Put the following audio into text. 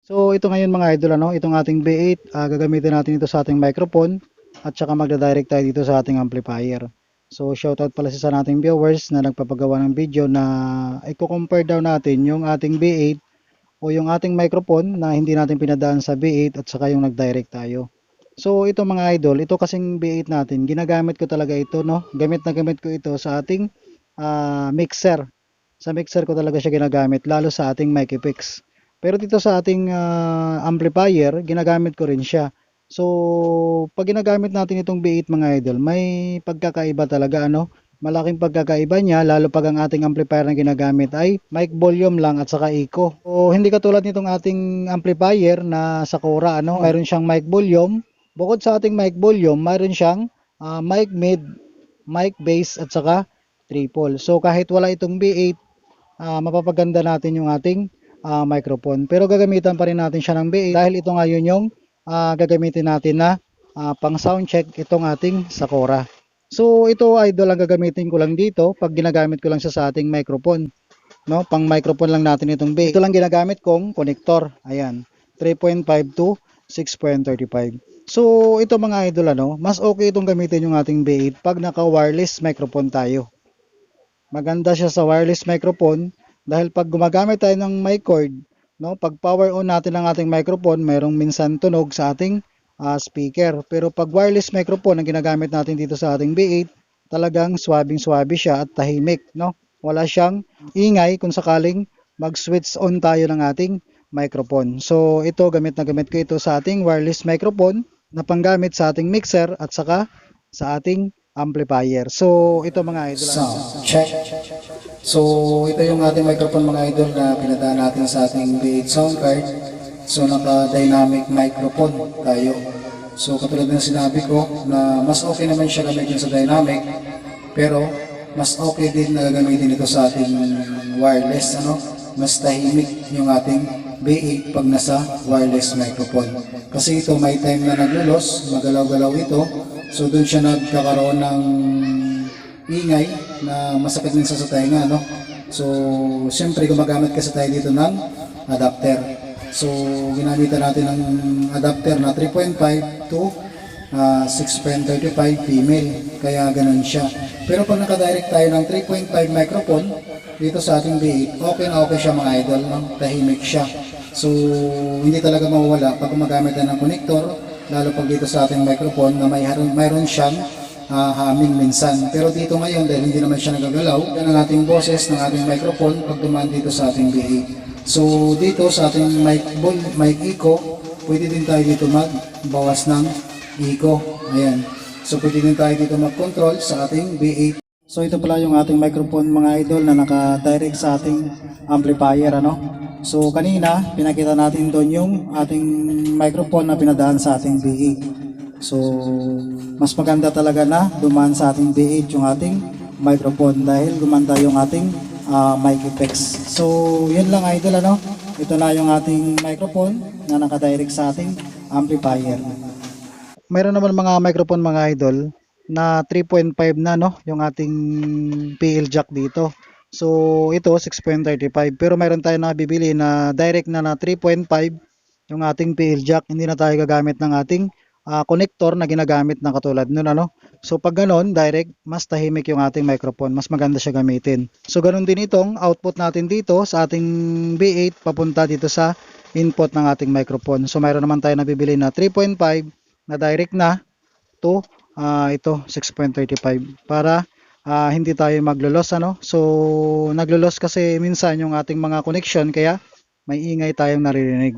So ito ngayon mga idol ano, itong ating B8, gagamitin natin ito sa ating microphone at saka magda-direct tayo dito sa ating amplifier. So shoutout pala sa nating viewers na nagpapagawa ng video na i-compare daw natin yung ating B8 o yung ating microphone na hindi natin pinadaan sa B8 at saka yung nag-direct tayo. So ito mga idol, ito kasing B8 natin, ginagamit ko talaga ito no. Gamit na gamit ko ito sa ating mixer. Sa mixer ko talaga siya ginagamit lalo sa ating mic effects. Pero dito sa ating amplifier, ginagamit ko rin siya. So, pag ginagamit natin itong B8 mga idol, may pagkakaiba talaga ano. Malaking pagkakaiba niya lalo pag ang ating amplifier na ginagamit ay mic volume lang at saka echo. So, hindi katulad nitong ating amplifier na Sakura ano, mayroon siyang mic volume. Bukod sa ating mic volume, mayroon siyang mic mid, mic bass at saka triple. So, kahit wala itong B8, mapapaganda natin yung ating microphone. Pero gagamitan pa rin natin siya ng BA dahil ito ngayon yung gagamitin natin na pang sound check itong ating Sakura. So ito idol ang gagamitin ko lang dito pag ginagamit ko lang siya sa ating microphone. No? Pang microphone lang natin itong BA. Ito lang ginagamit kong connector. Ayan, 3.5 to 6.35. So ito mga idol ano, mas okay itong gamitin yung ating B8 pag naka wireless microphone tayo. Maganda siya sa wireless microphone dahil pag gumagamit tayo ng mic cord, no, pag power on natin ang ating microphone, mayroong minsan tunog sa ating speaker. Pero pag wireless microphone ang ginagamit natin dito sa ating B8, talagang swabing-swabe siya at tahimik, no? Wala siyang ingay kung sakaling mag-switch on tayo ng ating microphone. So ito gamit na gamit ko ito sa ating wireless microphone na panggamit sa ating mixer at saka sa ating amplifier. So ito mga idol. Sound check. So ito yung ating microphone mga idol na pinadaan natin sa ating B8 sound card. So naka-dynamic microphone tayo. So katulad ng sinabi ko na mas okay naman siya gamitin sa dynamic, pero mas okay din na gagamitin ito sa ating wireless, ano? Mas tahimik yung ating B8 pag nasa wireless microphone. Kasi ito may time na naglulos, magalaw-galaw ito. So doon siya nagkakaroon ng ingay na masakit minsan sa tenga, no? So siyempre gumagamit kasi tayo dito ng adapter. So ginamitan natin ng adapter na 3.5 to 6.35 female, kaya ganun siya. Pero pag nakadirect tayo ng 3.5 microphone dito sa ating B8, okay na okay siya mga idol, no? Tahimik siya. So hindi talaga mawawala pag gumagamit tayo ng connector, lalo pag dito sa ating microphone na mayroon siyang humming minsan. Pero dito ngayon, dahil hindi naman siya nagagalaw, yan ang ating boses ng ating microphone pag dumaan dito sa ating BA. So dito sa ating mic echo, pwede din tayo dito magbawas ng echo. Ayan. So pwede din tayo dito mag-control sa ating B8. So ito pala yung ating microphone mga idol na naka-direct sa ating amplifier, ano? So kanina, pinakita natin doon yung ating microphone na pinadaan sa ating B8. So mas maganda talaga na dumaan sa ating B8 yung ating microphone dahil gumanda yung ating mic effects. So yun lang idol, ano? Ito na yung ating microphone na naka-direct sa ating amplifier. Mayroon naman mga microphone mga idol na 3.5 na no, yung ating PL jack dito. So ito 6.35 pero mayroon tayong nabibili na direct na 3.5 yung ating PL jack. Hindi na tayo gagamit ng ating connector na ginagamit na katulad nun ano. So pag ganon direct, mas tahimik yung ating microphone, mas maganda siya gamitin. So ganon din itong output natin dito sa ating B8 papunta dito sa input ng ating microphone. So mayroon naman tayo nabibili na 3.5 na direct na to ito 6.35 para hindi tayo maglolos ano. So naglolos kasi minsan yung ating mga connection kaya may ingay tayong naririnig.